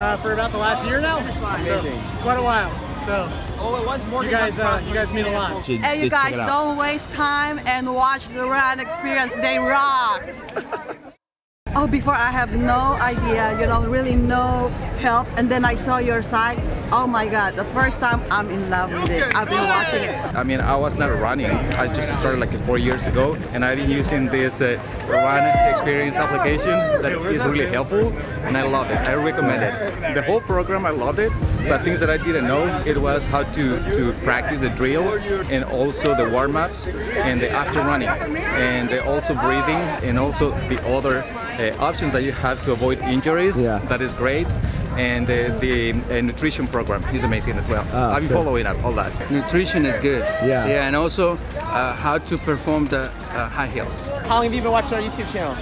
For about the last year now. Amazing. So, quite a while. So you guys mean a lot. And you guys don't waste time and watch the run experience. They rocked. Oh, before I have no idea, really no help, and then I saw your site. Oh my God, the first time I'm in love with it. I've been watching it. I mean, I was not running. I just started like 4 years ago, and I've been using this run experience application that is really helpful, and I love it. I recommend it. The whole program, I loved it, but things that I didn't know, it was how to practice the drills and also the warm-ups and the after running, and also breathing, and also the other options that you have to avoid injuries. Yeah. That is great. And the nutrition program is amazing as well. I've been following up all that. Nutrition is good. Yeah. Yeah, and also how to perform the high heels. How long have you been watching our YouTube channel?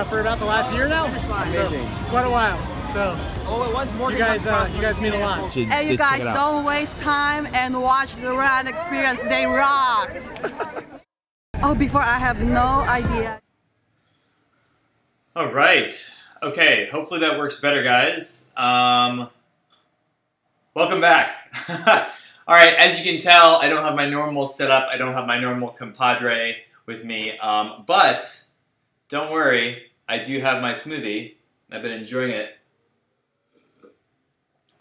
For about the last year now. Amazing. So, quite a while. So you guys mean a lot. And you guys don't waste time and watch the run experience. They rocked. Oh, before I have no idea. All right. Okay, hopefully that works better, guys. Welcome back. All right, as you can tell, I don't have my normal setup. I don't have my normal compadre with me. But don't worry, I do have my smoothie. I've been enjoying it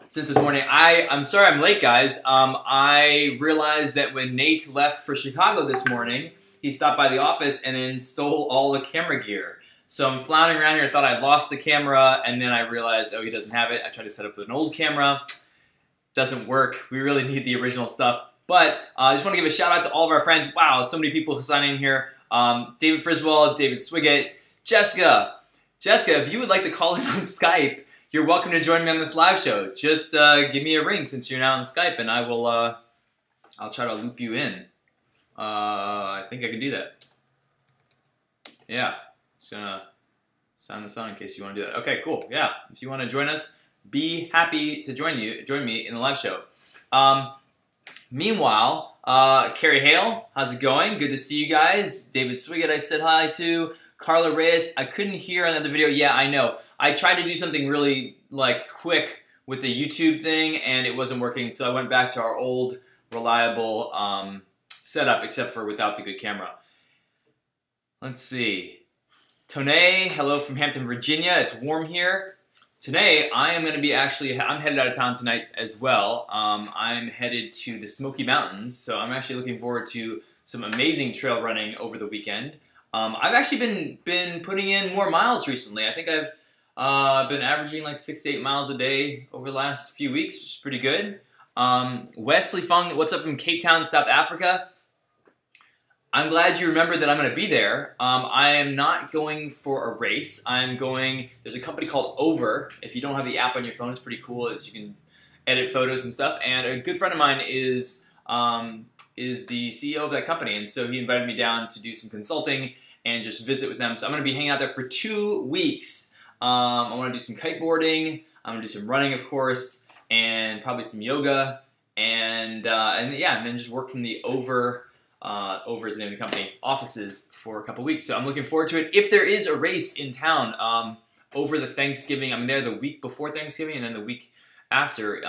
since this morning. I'm sorry I'm late, guys. I realized that when Nate left for Chicago this morning, he stopped by the office and then stole all the camera gear. So I'm floundering around here, I thought I'd lost the camera, and then I realized, oh, he doesn't have it. I tried to set up with an old camera. Doesn't work. We really need the original stuff. But I just want to give a shout out to all of our friends. Wow, so many people signing in here. David Friswell, David Swiggett, Jessica. Jessica, if you would like to call in on Skype, you're welcome to join me on this live show. Just give me a ring since you're now on Skype, and I will, I'll try to loop you in. I think I can do that. Yeah. Just gonna sound this on in case you want to do that. Okay, cool. Yeah, if you want to join us, be happy to join me in the live show. Meanwhile, Carrie Hale, how's it going? Good to see you guys. David Swiggett, I said hi to. Carla Reyes, I couldn't hear on the video. Yeah, I know. I tried to do something really quick with the YouTube thing, and it wasn't working. So I went back to our old reliable setup, except for without the good camera. Let's see. Tone, hello from Hampton, Virginia. It's warm here. Today, I am going to be I'm headed out of town tonight as well. I'm headed to the Smoky Mountains, so I'm actually looking forward to some amazing trail running over the weekend. I've actually been putting in more miles recently. I think I've been averaging like 6 to 8 miles a day over the last few weeks, which is pretty good. Wesley Fung, what's up from Cape Town, South Africa? I'm glad you remembered that I'm going to be there. I am not going for a race. There's a company called Over. If you don't have the app on your phone, it's pretty cool. You can edit photos and stuff. And a good friend of mine is the CEO of that company. And so he invited me down to do some consulting and just visit with them. So I'm going to be hanging out there for 2 weeks. I want to do some kiteboarding. I'm going to do some running, of course, and probably some yoga. And then just work from the Over is the name of the company, offices for a couple weeks. So I'm looking forward to it. If there is a race in town over the Thanksgiving, I'm there the week before Thanksgiving and then the week after.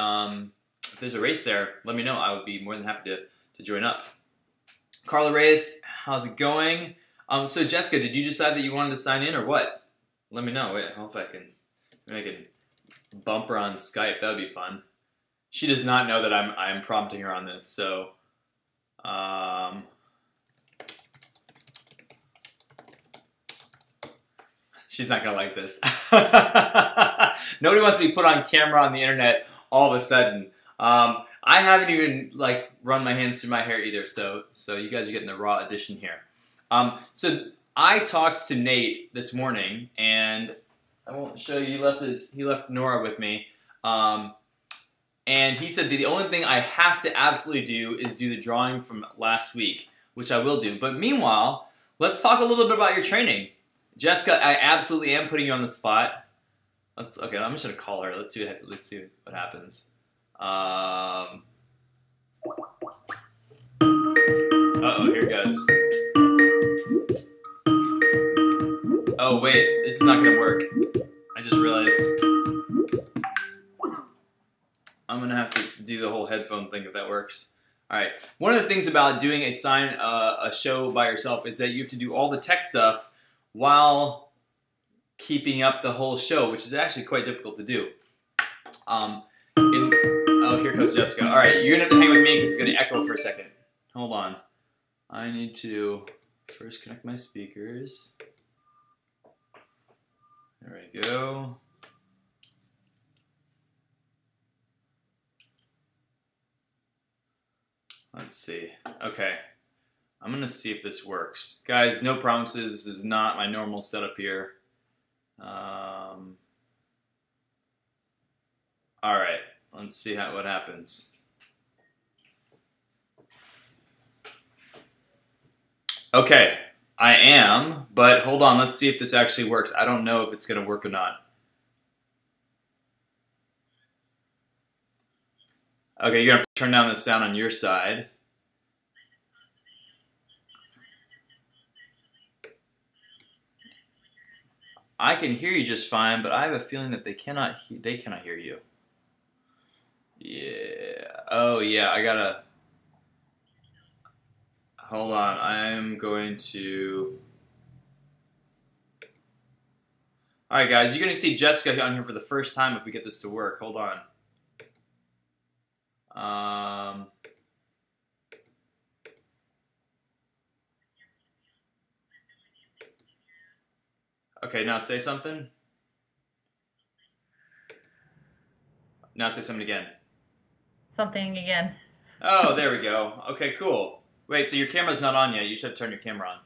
If there's a race there, let me know. I would be more than happy to join up. Carla Reyes, how's it going? So Jessica, did you decide that you wanted to sign in or what? Let me know. Wait, I hope maybe I can bump her on Skype. That would be fun. She does not know that I'm prompting her on this, so... she's not gonna like this. Nobody wants to be put on camera on the internet all of a sudden. I haven't even run my hands through my hair either, so you guys are getting the raw edition here. So I talked to Nate this morning, and I won't show you. He left Nora with me. And he said that the only thing I have to absolutely do is do the drawing from last week, which I will do. But meanwhile, let's talk a little bit about your training. Jessica, I absolutely am putting you on the spot. Okay, I'm just going to call her. Let's see what happens. Uh-oh, here it goes. Oh, wait, this is not going to work. I just realized. I'm gonna have to do the whole headphone thing if that works. All right. One of the things about doing a show by yourself is that you have to do all the tech stuff while keeping up the whole show, which is actually quite difficult to do. Oh, here comes Jessica. All right, you're gonna have to hang with me because it's gonna echo for a second. Hold on. I need to first connect my speakers. There we go. Let's see. Okay. I'm gonna see if this works. Guys, no promises. This is not my normal setup here. All right. Let's see what happens. Okay. I am, but hold on. Let's see if this actually works. I don't know if it's gonna work or not. Okay, you're gonna have to turn down the sound on your side. I can hear you just fine, but I have a feeling that they cannot hear you. Yeah. Oh yeah, I gotta. Hold on. I'm going to. All right, guys, you're gonna see Jessica on here for the first time if we get this to work. Hold on. Okay, now say something. Now say something again. Something again. Oh, there we go. Okay, cool. Wait, so your camera's not on yet. You should turn your camera on.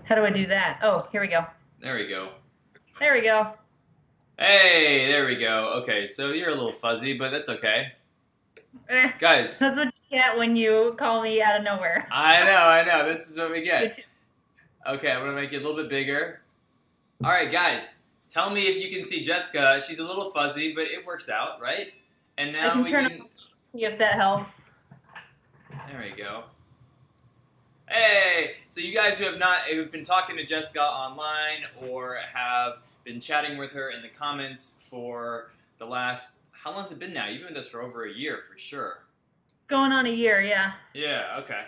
How do I do that? Oh, here we go. There we go. There we go. Hey, there we go. Okay, so you're a little fuzzy, but that's okay. Guys. That's what you get when you call me out of nowhere. I know. This is what we get. Okay, I'm going to make it a little bit bigger. All right, guys. Tell me if you can see Jessica. She's a little fuzzy, but it works out, right? And now we can... See if that helps. There we go. Hey! So you guys who've been talking to Jessica online or have been chatting with her in the comments for the last... How long has it been now? You've been with us for over a year, for sure. Going on a year, yeah. Yeah, okay.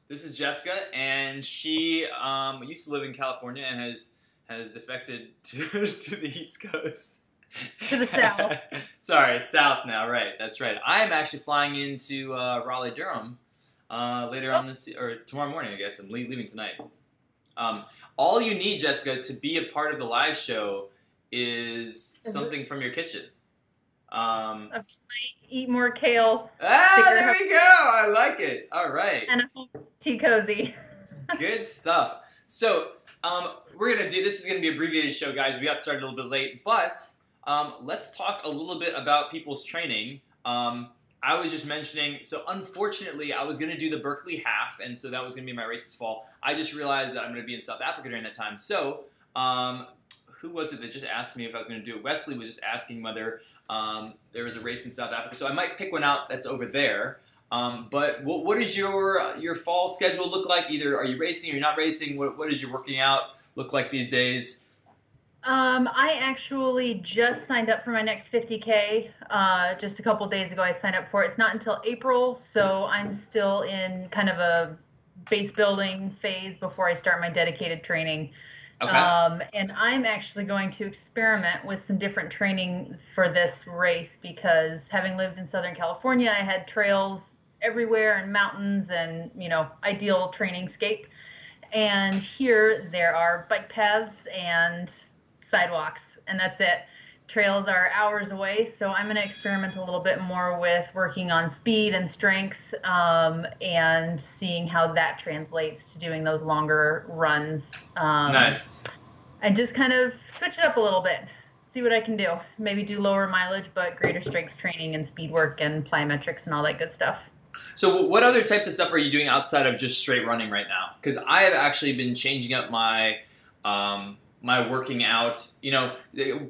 This is Jessica, and she used to live in California and has defected to the East Coast. To the south. Sorry, south now, right. That's right. I'm actually flying into Raleigh-Durham later on or tomorrow morning, I guess. I'm leaving tonight. All you need, Jessica, to be a part of the live show is something from your kitchen. Eat more kale. There we go. I like it. All right. And a tea cozy. Good stuff. So this is gonna be an abbreviated show, guys. We got started a little bit late, but let's talk a little bit about people's training. I was just mentioning, so unfortunately, I was gonna do the Berkeley half, and so that was gonna be my race this fall. I just realized that I'm gonna be in South Africa during that time. So, who was it that just asked me if I was gonna do it? Wesley was just asking whether there was a race in South Africa. So I might pick one out that's over there. But what does your fall schedule look like? Either are you racing or you're not racing? What does your working out look like these days? I actually just signed up for my next 50K. Just a couple days ago I signed up for it. It's not until April, so I'm still in kind of a base building phase before I start my dedicated training. Okay. And I'm actually going to experiment with some different training for this race because having lived in Southern California, I had trails everywhere and mountains and, ideal training scape. And here there are bike paths and sidewalks, and that's it. Trails are hours away, so I'm going to experiment a little bit more with working on speed and strength and seeing how that translates to doing those longer runs. Nice. And just kind of switch it up a little bit, see what I can do. Maybe do lower mileage, but greater strength training and speed work and plyometrics and all that good stuff. So what other types of stuff are you doing outside of just straight running right now? Because I have actually been changing up my my working out.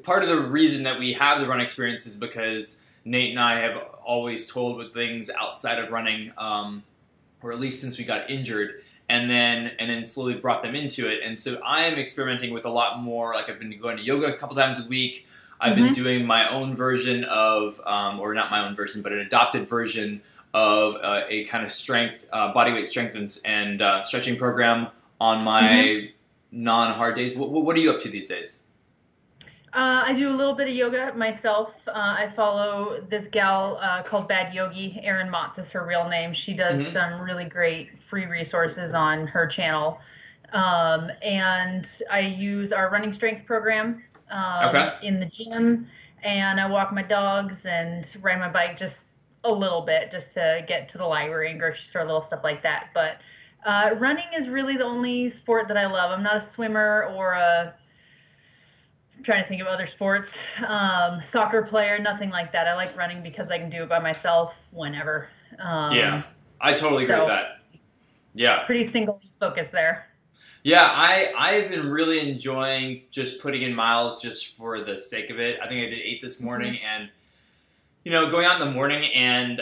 Part of the reason that we have the run experience is because Nate and I have always told with things outside of running, or at least since we got injured. and then slowly brought them into it. And so I am experimenting with a lot more. Like I've been going to yoga a couple times a week. I've been doing my own version of, or not my own version, but an adopted version of a kind of strength, bodyweight strength and stretching program on my non-hard days. What are you up to these days? I do a little bit of yoga myself. I follow this gal called Bad Yogi. Erin Motz is her real name. She does some really great free resources on her channel. And I use our running strength program in the gym. And I walk my dogs and ride my bike just a little bit just to get to the library and grocery store, little stuff like that. But running is really the only sport that I love. I'm not a swimmer or I'm trying to think of other sports, soccer player, nothing like that. I like running because I can do it by myself whenever. Yeah, I totally agree with that. Yeah. Pretty single focus there. Yeah, I've been really enjoying just putting in miles just for the sake of it. I think I did 8 this morning, and you know, going out in the morning and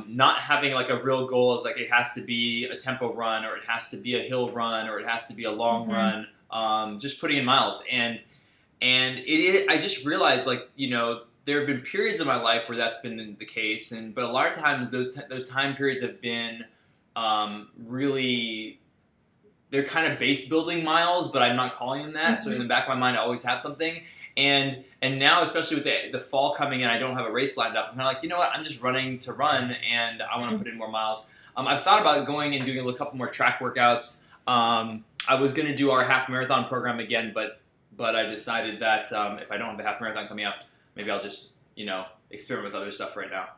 not having like a real goal is like it has to be a tempo run or it has to be a hill run or it has to be a long run. Just putting in miles and I just realized, like, you know, there have been periods of my life where that's been the case, but a lot of times those time periods have been really, they're kind of base building miles, but I'm not calling them that. So in the back of my mind, I always have something. And now, especially with the fall coming in, I don't have a race lined up. I'm kind of like, you know what? I'm just running to run, and I want to put in more miles. I've thought about going and doing a couple more track workouts. I was going to do our half marathon program again, but I decided that if I don't have the half marathon coming up, maybe I'll just, you know, experiment with other stuff right now.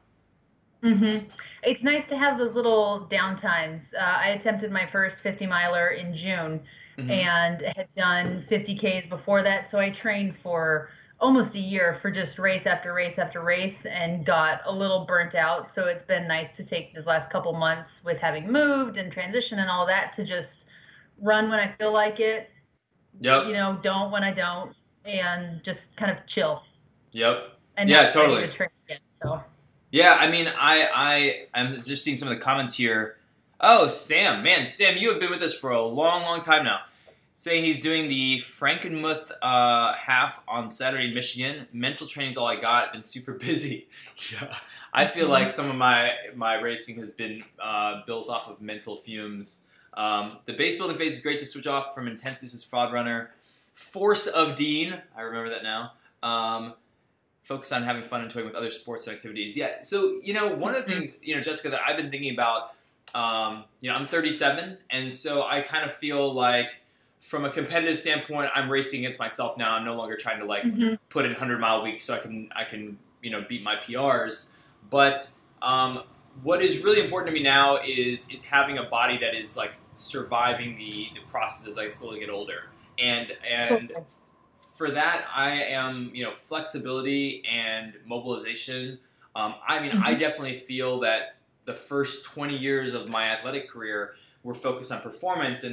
It's nice to have those little downtimes. I attempted my first 50-miler in June and had done 50Ks before that, so I trained for almost a year for just race after race after race and got a little burnt out. So it's been nice to take these last couple months with having moved and transition and all that to just run when I feel like it. Yep. You know, don't when I don't, and just kind of chill. Yep. And yeah, totally. To train again, so. Yeah, I mean, I'm just seeing some of the comments here. Oh, Sam, man, Sam, you have been with us for a long, long time now. Saying he's doing the Frankenmuth half on Saturday in Michigan. Mental training's all I got. Been super busy. Yeah, I feel like some of my racing has been built off of mental fumes. The base building phase is great to switch off from intensity. This is Fraud Runner. Force of Dean, I remember that now. Focus on having fun and toying with other sports and activities. Yeah, so, you know, one of the things, you know, Jessica, that I've been thinking about, you know, I'm 37, and so I kind of feel like from a competitive standpoint, I'm racing against myself now. I'm no longer trying to, like, put in 100-mile weeks so I can, you know, beat my PRs. But what is really important to me now is having a body that is, like, surviving the process as I slowly get older. And for that, I am, you know, flexibility and mobilization. I mean, I definitely feel that the first 20 years of my athletic career were focused on performance,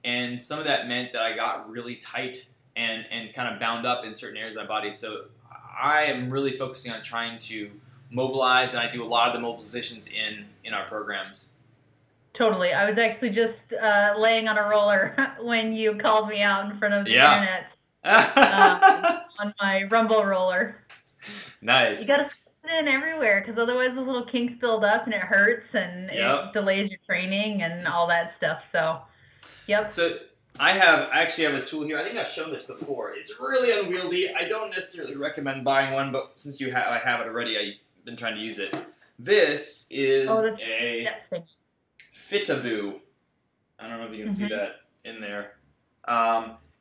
and some of that meant that I got really tight and kind of bound up in certain areas of my body. So I am really focusing on trying to mobilize, and I do a lot of the mobilizations in our programs. Totally. I was actually just laying on a roller when you called me out in front of the internet. On my Rumble roller. Nice. You gotta put it in everywhere because otherwise the little kinks build up and it hurts and it delays your training and all that stuff. So, yep. So I actually have a tool here. I think I've shown this before. It's really unwieldy. I don't necessarily recommend buying one, but since I have it already, I've been trying to use it. This is a Fitaboo. I don't know if you can see that in there.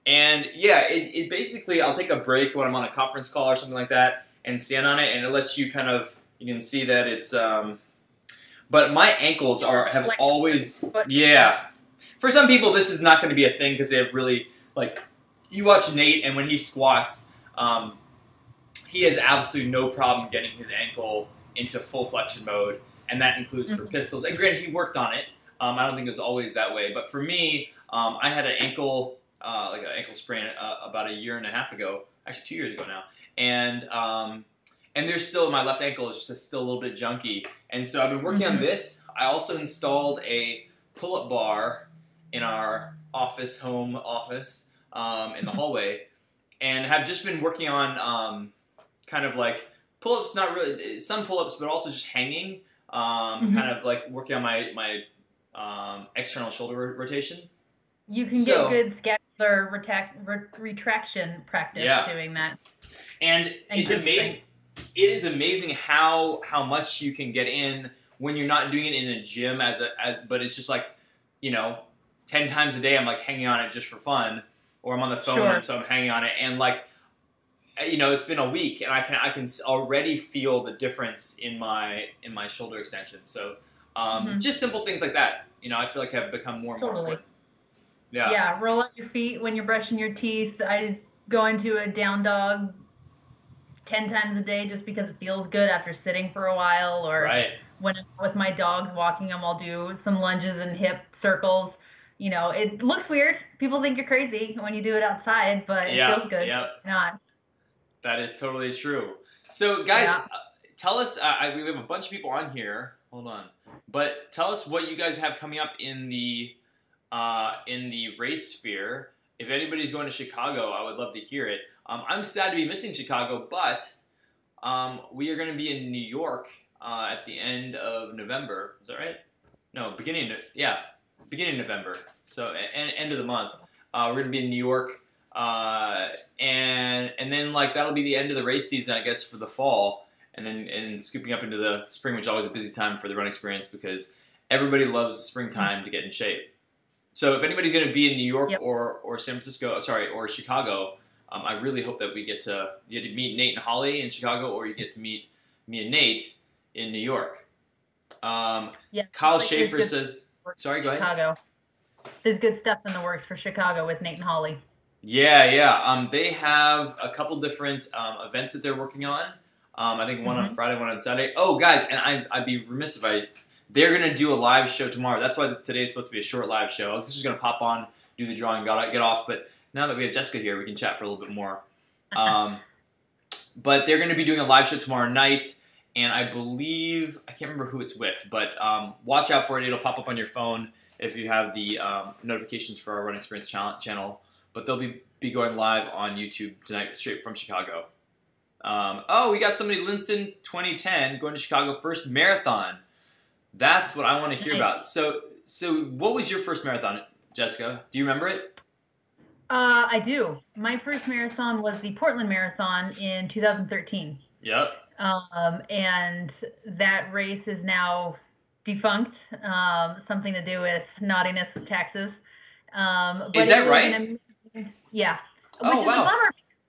And yeah, it basically, I'll take a break when I'm on a conference call or something like that and stand on it, and it lets you kind of, you can see that it's, but my ankles have always, For some people, this is not going to be a thing because they have really, like, you watch Nate, and when he squats, he has absolutely no problem getting his ankle into full flexion mode, and that includes for pistols. And granted, he worked on it. I don't think it was always that way, but for me, I had an ankle, like an ankle sprain about 1.5 years ago, actually 2 years ago now, and there's still, my left ankle is just still a little bit junky, and so I've been working on this. I also installed a pull-up bar in our home office, in the hallway, and have just been working on kind of like pull-ups, not really, some pull-ups, but also just hanging, kind of like working on my external shoulder rotation. You can get good scapular retraction practice doing that. And it's amazing. It is amazing how much you can get in when you're not doing it in a gym but it's just like, you know, 10 times a day I'm like hanging on it just for fun, or I'm on the phone and so I'm hanging on it, and like, you know, it's been a week and I can already feel the difference in my shoulder extension. So just simple things like that, you know, I feel like have become more and more important. Yeah, roll out your feet when you're brushing your teeth. I go into a down dog 10 times a day just because it feels good after sitting for a while, or when I'm with my dogs walking them, I'll do some lunges and hip circles. You know, it looks weird. People think you're crazy when you do it outside, but it feels good. Not. That is totally true. So guys, tell us, we have a bunch of people on here. Hold on. But tell us what you guys have coming up in the race sphere. If anybody's going to Chicago, I would love to hear it. I'm sad to be missing Chicago, but we are going to be in New York at the end of November. Is that right? No, beginning of November. So end of the month. We're going to be in New York, and then like that'll be the end of the race season, I guess, for the fall, and scooping up into the spring, which is always a busy time for the run experience because everybody loves the springtime to get in shape. So if anybody's going to be in New York or San Francisco, or Chicago, I really hope that you get to meet Nate and Holly in Chicago, or you get to meet me and Nate in New York. Kyle Schaefer says, sorry, go ahead. Chicago. There's good stuff in the works for Chicago with Nate and Holly. Yeah. They have a couple different events that they're working on. I think one on Friday, one on Saturday. Oh, guys, and I'd be remiss if they're going to do a live show tomorrow. That's why today is supposed to be a short live show. I was just going to pop on, do the drawing, get off. But now that we have Jessica here, we can chat for a little bit more. But they're going to be doing a live show tomorrow night. And I believe, I can't remember who it's with. But watch out for it. It'll pop up on your phone if you have the notifications for our Run Experience channel. But they'll be going live on YouTube tonight, straight from Chicago. Oh, we got somebody, Linson 2010, going to Chicago first marathon. That's what I want to hear about. So what was your first marathon, Jessica? Do you remember it? I do. My first marathon was the Portland Marathon in 2013. Yep. And that race is now defunct. Something to do with naughtiness with taxes. But is that right? Yeah. Oh, wow.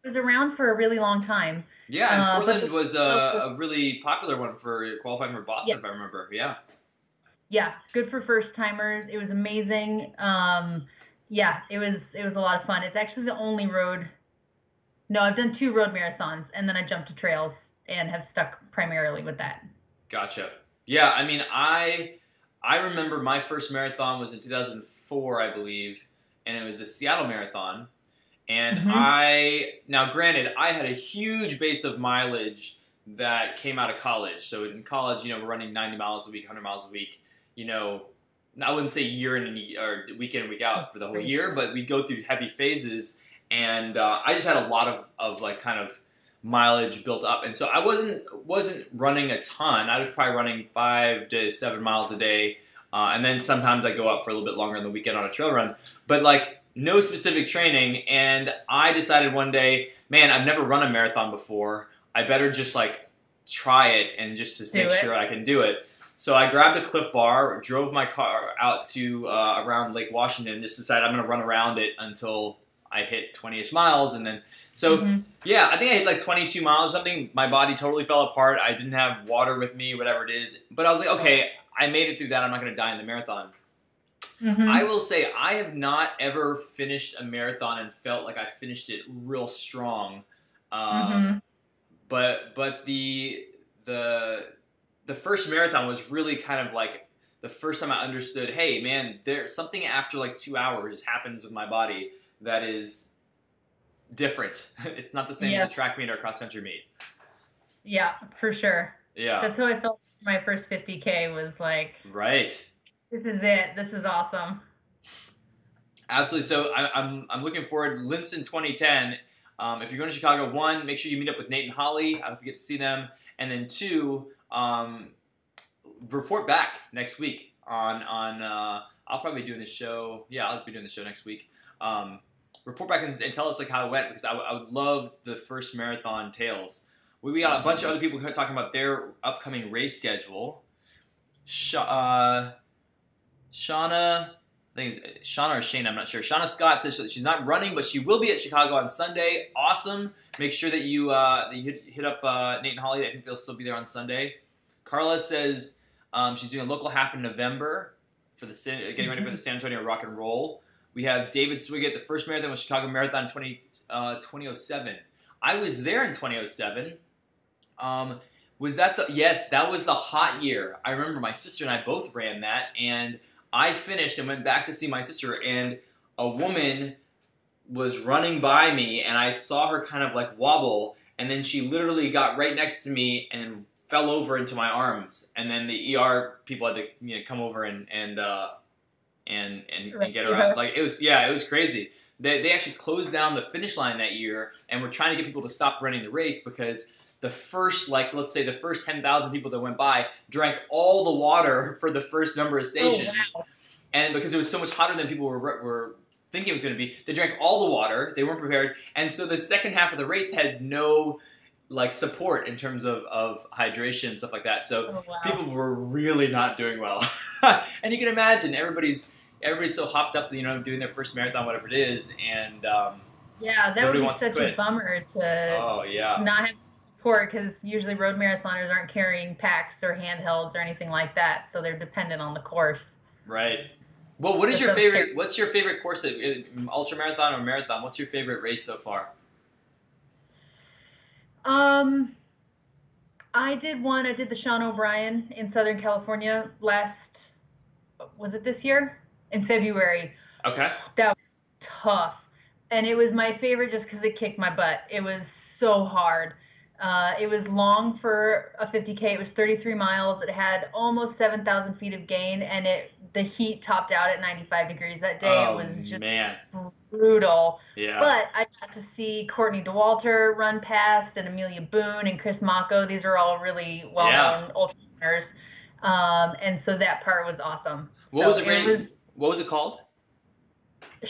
It was around for a really long time. Yeah, and Portland was a really popular one for qualifying for Boston, if I remember. Yeah. Yeah, good for first timers. It was amazing. Yeah, it was a lot of fun. It's actually the only road. No, I've done 2 road marathons, and then I jumped to trails and have stuck primarily with that. Gotcha. Yeah, I mean, I remember my first marathon was in 2004, I believe, and it was a Seattle Marathon. And now granted, I had a huge base of mileage that came out of college. So in college, you know, we're running 90 miles a week, 100 miles a week. You know, I wouldn't say year in or week in and week out for the whole year, but we'd go through heavy phases. And I just had a lot of like kind of mileage built up. And so I wasn't running a ton. I was probably running 5 to 7 miles a day. And then sometimes I go out for a little bit longer on the weekend on a trail run. But like no specific training. And I decided one day, man, I've never run a marathon before. I better just like try it and just to make sure I can do it. So I grabbed a Cliff Bar, drove my car out to around Lake Washington, and just decided I'm going to run around it until I hit 20-ish miles. And then, yeah, I think I hit like 22 miles or something. My body totally fell apart. I didn't have water with me, whatever it is. But I was like, okay, I made it through that. I'm not going to die in the marathon. I will say I have not ever finished a marathon and felt like I finished it real strong. But the first marathon was really kind of like the first time I understood, hey man, there's something after like 2 hours happens with my body that is different. It's not the same as a track meet or a cross country meet. Yeah, for sure. Yeah. That's how I felt. My first 50K was like, right. This is it. This is awesome. Absolutely. So I'm looking forward. Linson 2010. If you're going to Chicago, 1, make sure you meet up with Nate and Holly. I hope you get to see them. And then 2, report back next week on I'll probably be doing the show. Yeah, I'll be doing the show next week. Report back and tell us like how it went, because I would love the first marathon tales. We got a bunch of other people talking about their upcoming race schedule. Shauna, I think it's Shauna or Shane, I'm not sure. Shauna Scott says she's not running, but she will be at Chicago on Sunday. Awesome. Make sure that you hit up Nate and Holly. I think they'll still be there on Sunday. Carla says she's doing a local half in November for getting ready for the San Antonio Rock and Roll. We have David Swiggett. The first marathon was Chicago Marathon 2007. I was there in 2007. Was that yes, that was the hot year. I remember my sister and I both ran that, and I finished and went back to see my sister, and a woman was running by me, and I saw her kind of like wobble, and then she literally got right next to me and fell over into my arms, and then the ER people had to come over and get her out. Like it was crazy. They actually closed down the finish line that year, and were trying to get people to stop running the race because the first, let's say the first 10,000 people that went by drank all the water for the first number of stations. Oh, wow. And because it was so much hotter than people were thinking it was going to be, they drank all the water. They weren't prepared. And so the second half of the race had no support in terms of hydration and stuff like that. So people were really not doing well. And you can imagine everybody's so hopped up, doing their first marathon, whatever it is. And yeah, that would be such a bummer to not have support, because usually road marathoners aren't carrying packs or handhelds or anything like that, so they're dependent on the course. Right. Well, what's your favorite course at ultra marathon or marathon? What's your favorite race so far? I did the Sean O'Brien in Southern California was it this year? In February. Okay. That was tough. And it was my favorite just because it kicked my butt. It was so hard. It was long for a 50K. It was 33 miles. It had almost 7,000 feet of gain, and the heat topped out at 95 degrees that day. Oh, it was just brutal. Yeah. But I got to see Courtney Dauwalter run past, and Amelia Boone and Chris Mocco. These are all really well-known ultra runners. And so that part was awesome. What was it called?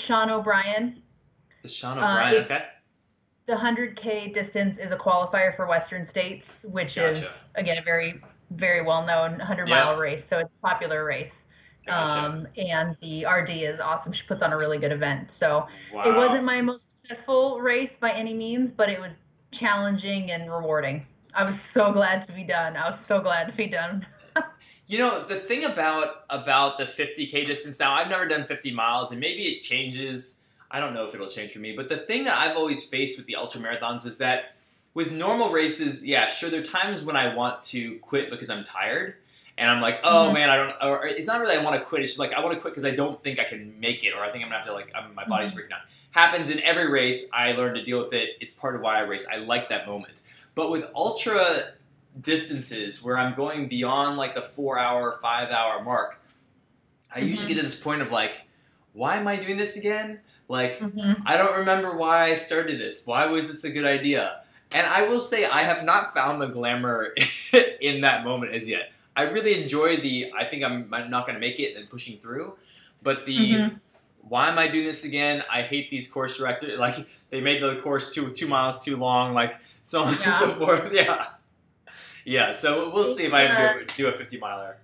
Sean O'Brien. The Sean O'Brien, okay. The 100K distance is a qualifier for Western States, which is, again, a very, very well-known 100-mile race. So it's a popular race. And the RD is awesome. She puts on a really good event. So it wasn't my most successful race by any means, but it was challenging and rewarding. I was so glad to be done. The thing about the 50K distance now, I've never done 50 miles, and maybe it changes. I don't know if it'll change for me, but the thing that I've always faced with the ultra marathons is that with normal races, there are times when I want to quit because I'm tired, and I'm like, oh man, or it's not really I want to quit, it's just like I want to quit because I don't think I can make it, or I think I'm gonna have to my body's breaking down. Happens in every race. I learn to deal with it. It's part of why I race. I like that moment. But with ultra distances where I'm going beyond the 4-hour, 5-hour mark, I usually get to this point of why am I doing this again? I don't remember why I started this. Why was this a good idea? And I will say I have not found the glamour in that moment as yet. I really enjoy I think I'm not going to make it and pushing through. But why am I doing this again? I hate these course directors. They made the course 2 miles too long, so on and so forth. Yeah, so we'll see if I do a 50-miler.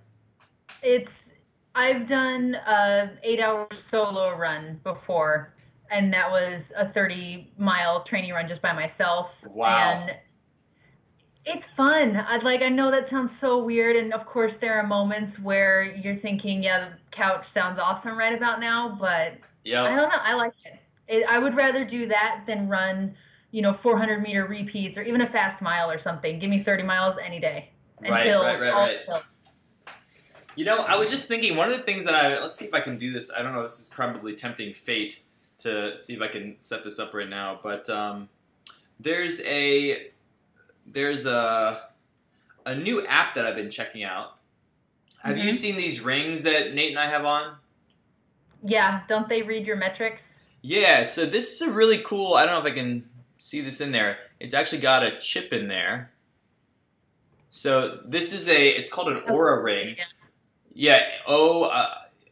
I've done an 8-hour solo run before, and that was a 30-mile training run just by myself. Wow. And it's fun. I know that sounds so weird, and of course there are moments where you're thinking, the couch sounds awesome right about now, but I don't know. I like it. I would rather do that than run 400-meter repeats or even a fast mile or something. Give me 30 miles any day. Right. I was just thinking, one of the things that let's see if I can do this. I don't know, this is probably tempting fate to see if I can set this up right now, but there's a new app that I've been checking out. Have you seen these rings that Nate and I have on? Yeah, don't they read your metrics? Yeah, so this is a really cool, I don't know if I can see this in there. It's actually got a chip in there. So this is it's called an Oura Ring. Yeah, I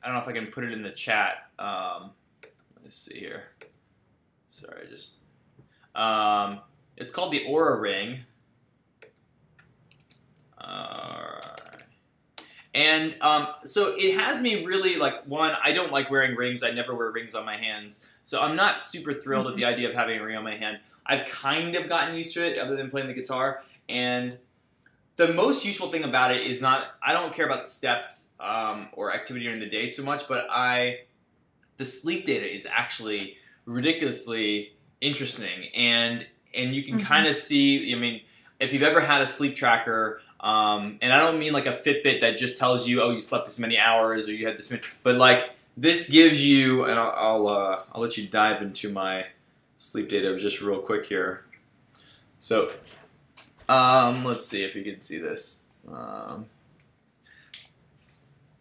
don't know if I can put it in the chat. Let's see here. Sorry, it's called the Oura Ring. And so it has me really, like, one, I don't like wearing rings. I never wear rings on my hands. So I'm not super thrilled at the idea of having a ring on my hand. I've kind of gotten used to it other than playing the guitar. And the most useful thing about it is I don't care about steps or activity during the day so much, but the sleep data is actually ridiculously interesting. And you can kind of see, I mean, if you've ever had a sleep tracker, and I don't mean like a Fitbit that just tells you, oh, you slept this many hours or you had this many, but like this gives you, and I'll let you dive into my sleep data just real quick here. So let's see if you can see this. I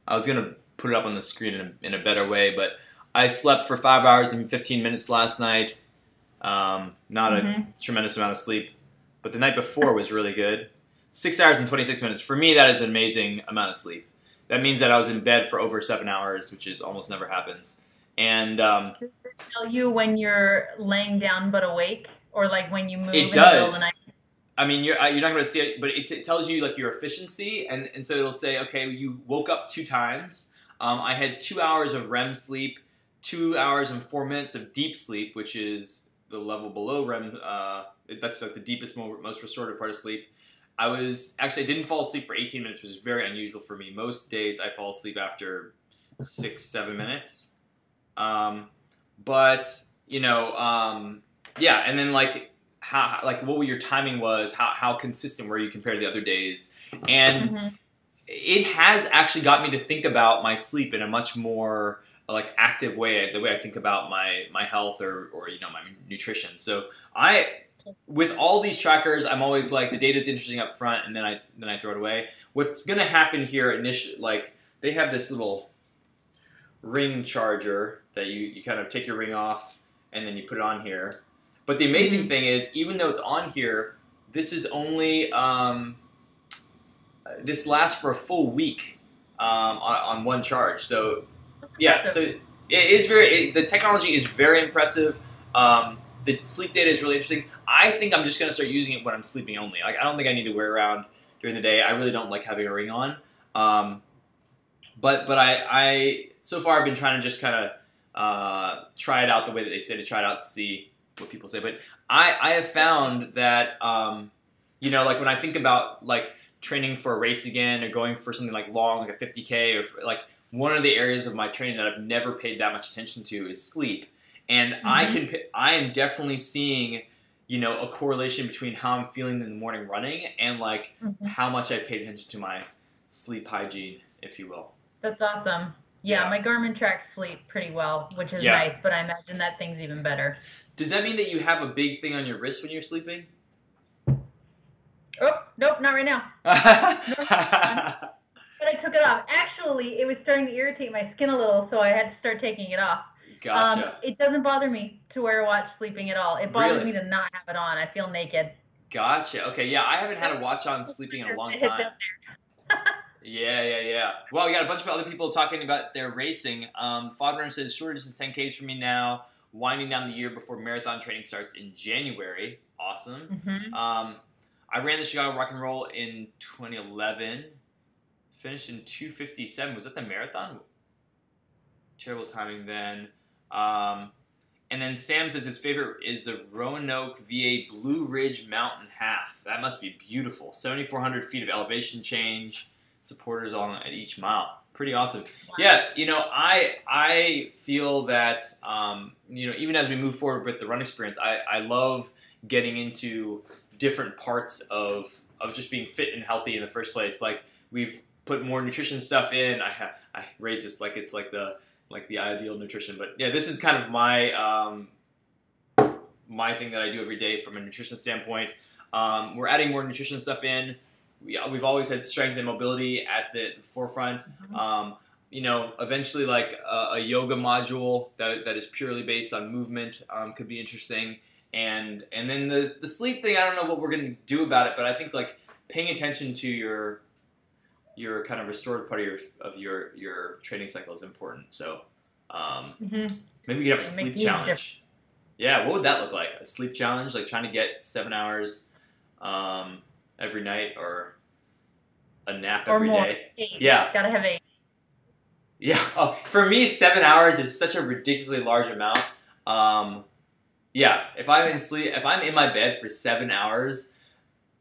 was gonna put it up on the screen in a better way, but I slept for 5 hours and 15 minutes last night. Not a tremendous amount of sleep, but the night before was really good. 6 hours and 26 minutes. For me, that is an amazing amount of sleep. That means that I was in bed for over 7 hours, which is almost never happens. And does it tell you when you're laying down but awake, or like when you move? It does. I mean, you're not going to see it, but it tells you like your efficiency, and so it'll say, okay, you woke up 2 times. I had 2 hours of REM sleep, 2 hours and 4 minutes of deep sleep, which is the level below REM. That's like the deepest, most restorative part of sleep. I didn't fall asleep for 18 minutes, which is very unusual for me. Most days I fall asleep after 6-7 minutes. But, you know, yeah, and then like what your timing was, how consistent were you compared to the other days. And it has actually got me to think about my sleep in a much more like active way, the way I think about my health or you know, my nutrition. So with all these trackers, I'm always like, the data's interesting up front, and then I throw it away. What's gonna happen here initially, like they have this little ring charger that you kind of take your ring off and then you put it on here. But the amazing thing is, even though it's on here, this is only this lasts for a full week on one charge. So yeah, so it is the technology is very impressive. The sleep data is really interesting. I think I'm just going to start using it when I'm sleeping only. Like, I don't think I need to wear it around during the day. I really don't like having a ring on. But I so far I've been trying to just kind of try it out the way that they say to try it out to see what people say. But I have found that, you know, like when I think about like training for a race again or going for something like long, like a 50K, or like one of the areas of my training that I've never paid that much attention to is sleep. And I am definitely seeing, you know, a correlation between how I'm feeling in the morning running and like how much I've paid attention to my sleep hygiene, if you will. That's awesome. Yeah, my Garmin tracks sleep pretty well, which is nice, but I imagine that thing's even better. Does that mean that you have a big thing on your wrist when you're sleeping? Oh, nope, not right now. But I took it off. Actually, it was starting to irritate my skin a little, so I had to start taking it off. Gotcha. It doesn't bother me to wear a watch sleeping at all. It bothers me to not have it on. I feel naked. Gotcha. Okay, yeah, I haven't had a watch on sleeping in a long time. Yeah. Well, we got a bunch of other people talking about their racing. Fodrunner says, shorter distance 10Ks for me now, winding down the year before marathon training starts in January. Awesome. I ran the Chicago Rock and Roll in 2011. Finished in 2:57. Was that the marathon? Terrible timing then. And then Sam says his favorite is the Roanoke VA Blue Ridge Mountain Half. That must be beautiful. 7,400 feet of elevation change. Supporters on at each mile. Pretty awesome. Wow. Yeah, you know, I feel that, you know, even as we move forward with the run experience, I love getting into different parts of just being fit and healthy in the first place. Like, we've put more nutrition stuff in. I raise this like it's like the ideal nutrition, but yeah, this is kind of my my thing that I do every day from a nutrition standpoint. We're adding more nutrition stuff in. We've always had strength and mobility at the forefront. you know, eventually like a yoga module that is purely based on movement could be interesting. And then the sleep thing, I don't know what we're going to do about it, but I think like paying attention to your kind of restorative part of your training cycle is important. So maybe we could have a sleep challenge. Yeah, what would that look like? A sleep challenge, like trying to get 7 hours every night, or a nap every day. 8. Yeah, Gotta have 8. Yeah. Oh, for me, 7 hours is such a ridiculously large amount. Yeah, if I'm in my bed for 7 hours,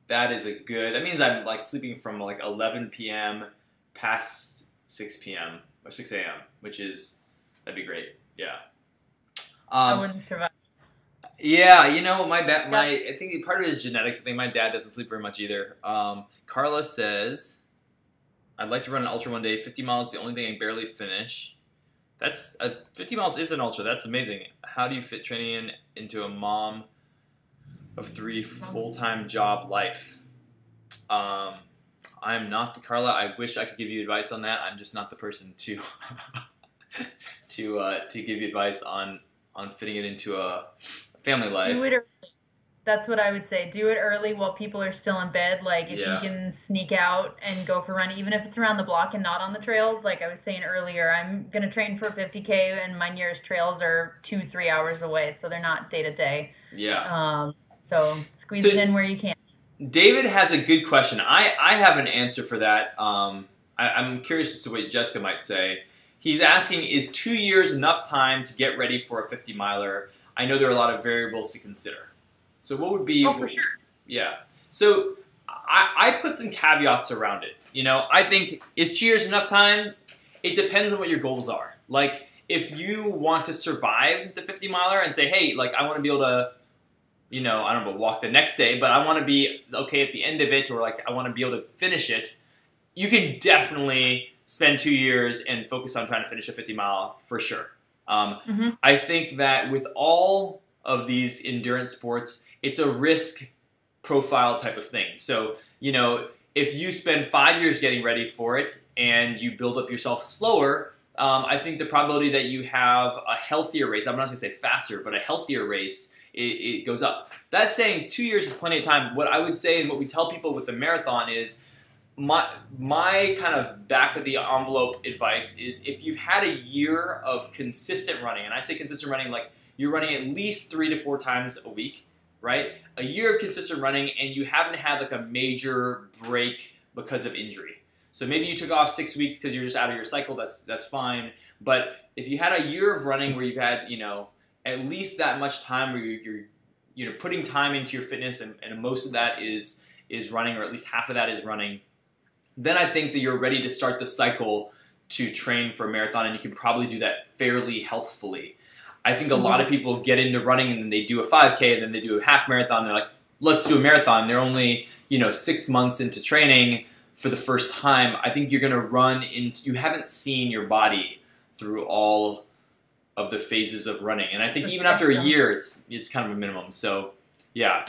that means I'm like sleeping from like 11 p.m. past 6 p.m. or 6 a.m., that'd be great. Yeah. I wouldn't survive. Yeah, you know, I think part of it is genetics. I think my dad doesn't sleep very much either. Carla says, I'd like to run an ultra one day. 50 miles is the only thing I barely finish. 50 miles is an ultra. That's amazing. How do you fit training into a mom of 3 full-time job life? I'm not the Carla. I wish I could give you advice on that. I'm just not the person to to give you advice on fitting it into a family life. Do it early. That's what I would say. Do it early while people are still in bed. Like if you can sneak out and go for running, even if it's around the block and not on the trails. Like I was saying earlier, I'm going to train for a 50K and my nearest trails are 2-3 hours away. So they're not day to day. Yeah. So squeeze it in where you can. David has a good question. I have an answer for that. I'm curious as to what Jessica might say. He's asking, is 2 years enough time to get ready for a 50 miler? I know there are a lot of variables to consider. So what would be... Oh, for sure. Yeah. So I put some caveats around it. You know, I think, is 2 years enough time? It depends on what your goals are. Like, if you want to survive the 50 miler and say, hey, like, I want to be able to, you know, I don't know, walk the next day, but I want to be okay at the end of it, or like, I want to be able to finish it, you can definitely spend 2 years and focus on trying to finish a 50 mile for sure. I think that with all of these endurance sports, it's a risk profile type of thing. So, you know, if you spend 5 years getting ready for it and you build up yourself slower, I think the probability that you have a healthier race, I'm not going to say faster, but a healthier race, it goes up. That's saying 2 years is plenty of time. What I would say and what we tell people with the marathon is, my kind of back of the envelope advice is, if you've had a year of consistent running, and I say consistent running like you're running at least 3 to 4 times a week, right? A year of consistent running and you haven't had like a major break because of injury. So maybe you took off 6 weeks because you're just out of your cycle, that's fine. But if you had a year of running where you've had, you know, at least that much time where you're you know, putting time into your fitness and most of that is running, or at least half of that is running, then I think that you're ready to start the cycle to train for a marathon, and you can probably do that fairly healthfully. I think a lot of people get into running and then they do a 5K and then they do a half marathon. They're like, let's do a marathon. They're only, you know, 6 months into training for the first time. I think you're going to run into, you haven't seen your body through all of the phases of running. And I think even after a year, it's kind of a minimum. So yeah,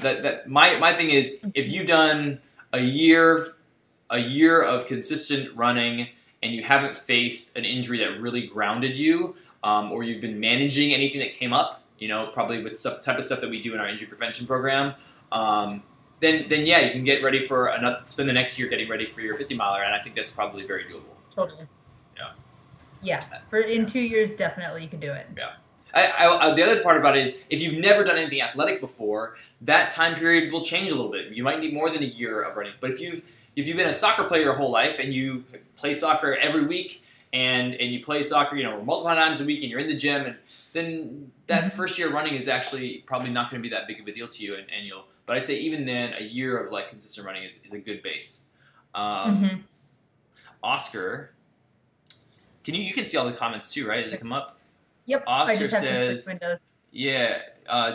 my thing is, if you've done a year of consistent running and you haven't faced an injury that really grounded you, or you've been managing anything that came up, you know, probably with type of stuff that we do in our injury prevention program, then yeah, you can get ready for spend the next year getting ready for your 50 miler, and I think that's probably very doable. Totally. Yeah. Yeah. In 2 years, definitely you can do it. Yeah. The other part about it is, if you've never done anything athletic before, that time period will change a little bit. You might need more than a year of running. But if you've been a soccer player your whole life and you play soccer every week, and you play soccer, you know, multiple times a week, and you're in the gym, and then that first year running is actually probably not going to be that big of a deal to you, and you'll. But I say even then, a year of like consistent running is a good base. Oscar, you can see all the comments too, right? Does it come up? Yep. Oscar says, yeah,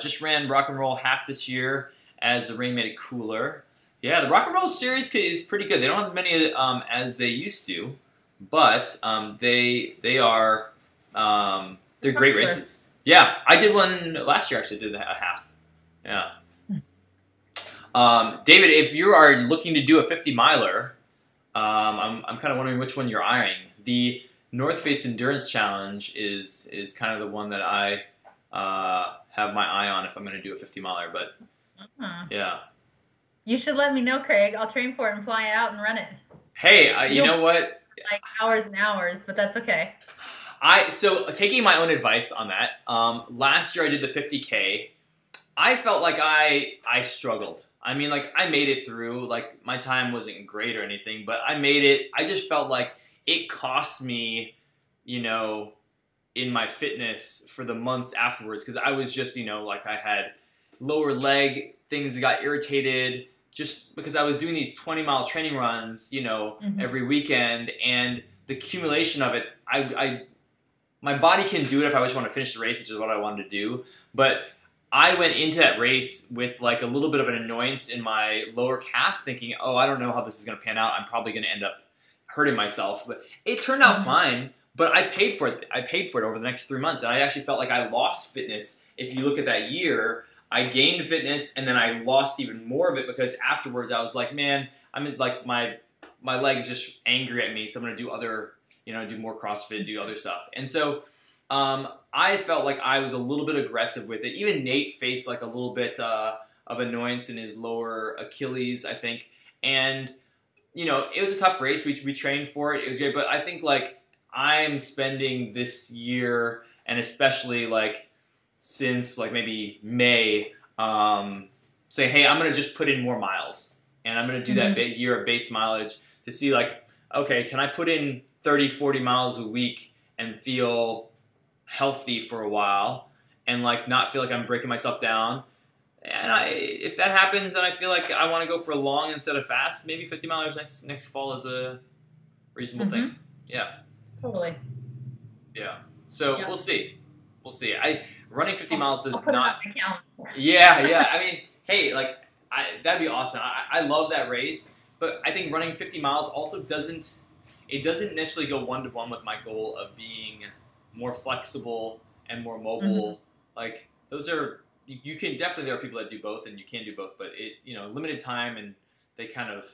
just ran rock and roll half this year as the rain made it cooler. Yeah, the rock and roll series is pretty good. They don't have as many as they used to. But they are they're great races. Yeah, I did one last year. Actually, did a half. Yeah. David, if you are looking to do a 50 miler, I'm kind of wondering which one you're eyeing. The North Face Endurance Challenge is kind of the one that I have my eye on if I'm going to do a 50 miler. But yeah, you should let me know, Craig. I'll train for it and fly out and run it. Hey, you know what? Like hours and hours, but that's okay. So taking my own advice on that, last year I did the 50K. I felt like I struggled. I mean, like, I made it through. Like, my time wasn't great or anything, but I made it. I just felt like it cost me, you know, in my fitness for the months afterwards, because I was just, you know, like, I had lower leg things that got irritated just because I was doing these 20-mile training runs, you know, every weekend, and the accumulation of it, my body can do it if I just want to finish the race, which is what I wanted to do, but I went into that race with like a little bit of an annoyance in my lower calf, thinking, oh, I don't know how this is going to pan out. I'm probably going to end up hurting myself. But it turned out fine, but I paid for it. I paid for it over the next 3 months, and I actually felt like I lost fitness. If you look at that year, I gained fitness, and then I lost even more of it because afterwards I was like, man, I'm just like, my leg is just angry at me, so I'm going to do other, you know, do more CrossFit, do other stuff. And so I felt like I was a little bit aggressive with it. Even Nate faced like a little bit of annoyance in his lower Achilles, I think. And, you know, it was a tough race. We trained for it. It was great. But I think like I'm spending this year, and especially like since like maybe May, say, hey, I'm going to just put in more miles. And I'm going to do that year of base mileage to see like, okay, can I put in 30, 40 miles a week and feel healthy for a while and like not feel like I'm breaking myself down. And if that happens, then I feel like I want to go for long instead of fast. Maybe 50 miles next fall is a reasonable thing. Yeah. Totally. Yeah. So we'll see. We'll see. Running 50 miles is I'll not. put it on my calendar. Yeah. I mean, hey, like that'd be awesome. I love that race, but I think running 50 miles also doesn't necessarily go one-to-one with my goal of being more flexible and more mobile. Like those are, you can definitely, there are people that do both and you can do both, but it, you know, limited time, and they kind of,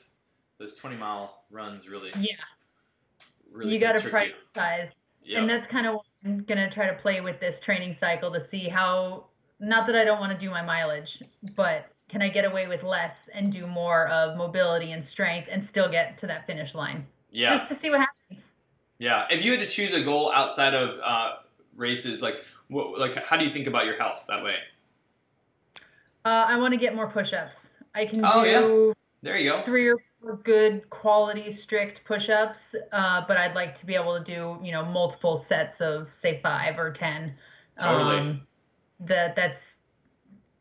those 20-mile runs really you got to prioritize. And that's kind of what I'm going to try to play with this training cycle to see how, not that I don't want to do my mileage, but can I get away with less and do more of mobility and strength and still get to that finish line? Just to see what happens. Yeah. If you had to choose a goal outside of races, like how do you think about your health that way? I want to get more push-ups. I can do there you go. 3 or 4 good quality strict push-ups, but I'd like to be able to do, you know, multiple sets of say 5 or 10. Totally. That's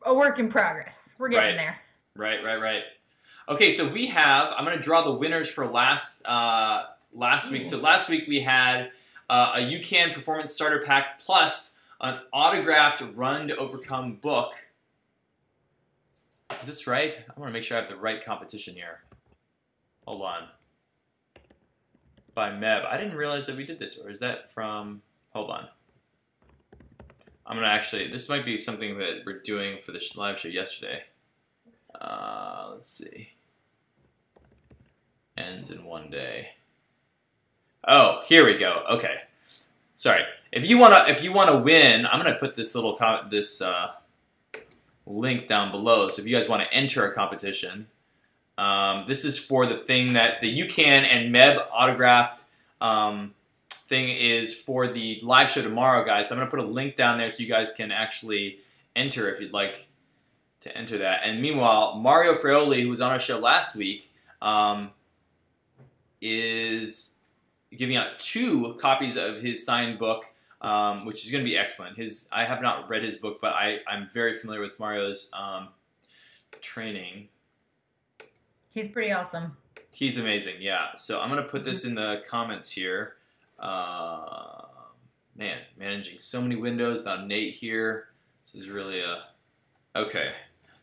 a work in progress. We're getting there. Right. Okay, so we have, I'm going to draw the winners for last week. So last week we had a UCAN Performance Starter Pack plus an autographed Run to Overcome book. Is this right? I want to make sure I have the right competition here. Hold on. By Meb. I didn't realize that we did this. Or is that from... Hold on. I'm going to actually... This might be something that we're doing for the live show yesterday. Let's see. Ends in 1 day. Oh, here we go. Okay. Sorry. If you wanna win, I'm gonna put this little link down below. So if you guys want to enter a competition, this is for the thing that the UCAN and Meb autographed thing is for the live show tomorrow, guys. So I'm gonna put a link down there so you guys can actually enter if you'd like to enter that. And meanwhile, Mario Fraioli, who was on our show last week, is giving out 2 copies of his signed book, which is going to be excellent. I have not read his book, but I'm very familiar with Mario's training. He's pretty awesome. He's amazing, yeah. So I'm going to put this in the comments here. Man, managing so many windows. Now Nate here. This is really a... Okay.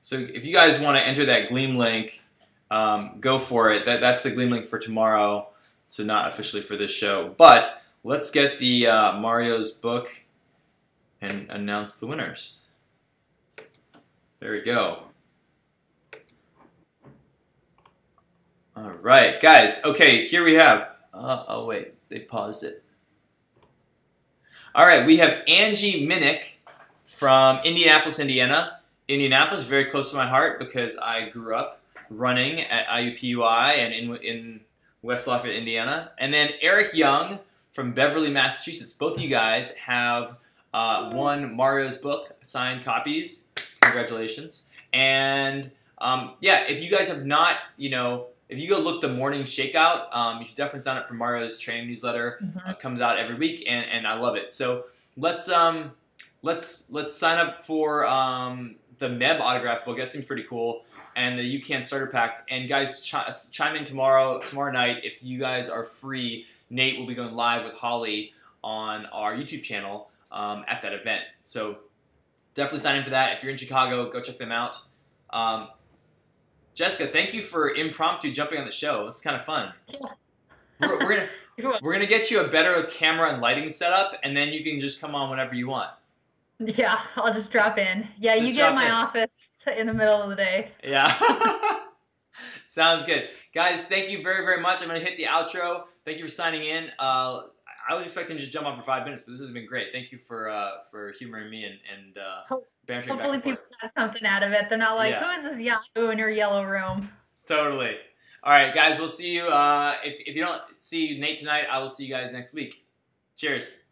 So if you guys want to enter that Gleam link, go for it. That's the Gleam link for tomorrow, so not officially for this show. But let's get the Mario's book and announce the winners. There we go. All right, guys. Okay, here we have. Oh wait, they paused it. All right, we have Angie Minnick from Indianapolis, Indiana. Indianapolis, very close to my heart because I grew up running at IUPUI and in West Lafayette, Indiana. And then Eric Young from Beverly, Massachusetts. Both of you guys have won Mario's book, signed copies. Congratulations. And yeah, if you guys have not, if you go look the Morning Shakeout, you should definitely sign up for Mario's training newsletter. It comes out every week, and I love it. So let's sign up for the Meb autograph book. That seems pretty cool. And the UCAN starter pack. And guys, chime in tomorrow night if you guys are free. Nate will be going live with Holly on our YouTube channel at that event. So definitely sign in for that. If you're in Chicago, go check them out. Jessica, thank you for impromptu jumping on the show. It's kind of fun. We're gonna get you a better camera and lighting setup, and then you can just come on whenever you want. Yeah, I'll just drop in. Yeah, you get in my office in the middle of the day. Yeah. Sounds good. Guys, thank you very, very much. I'm going to hit the outro. Thank you for signing in. I was expecting to just jump on for 5 minutes, but this has been great. Thank you for humoring me and bantering back and forth. Hopefully people got something out of it. They're not like, who is this Yahoo in your yellow room? Totally. All right, guys, we'll see you. If you don't see Nate tonight, I will see you guys next week. Cheers.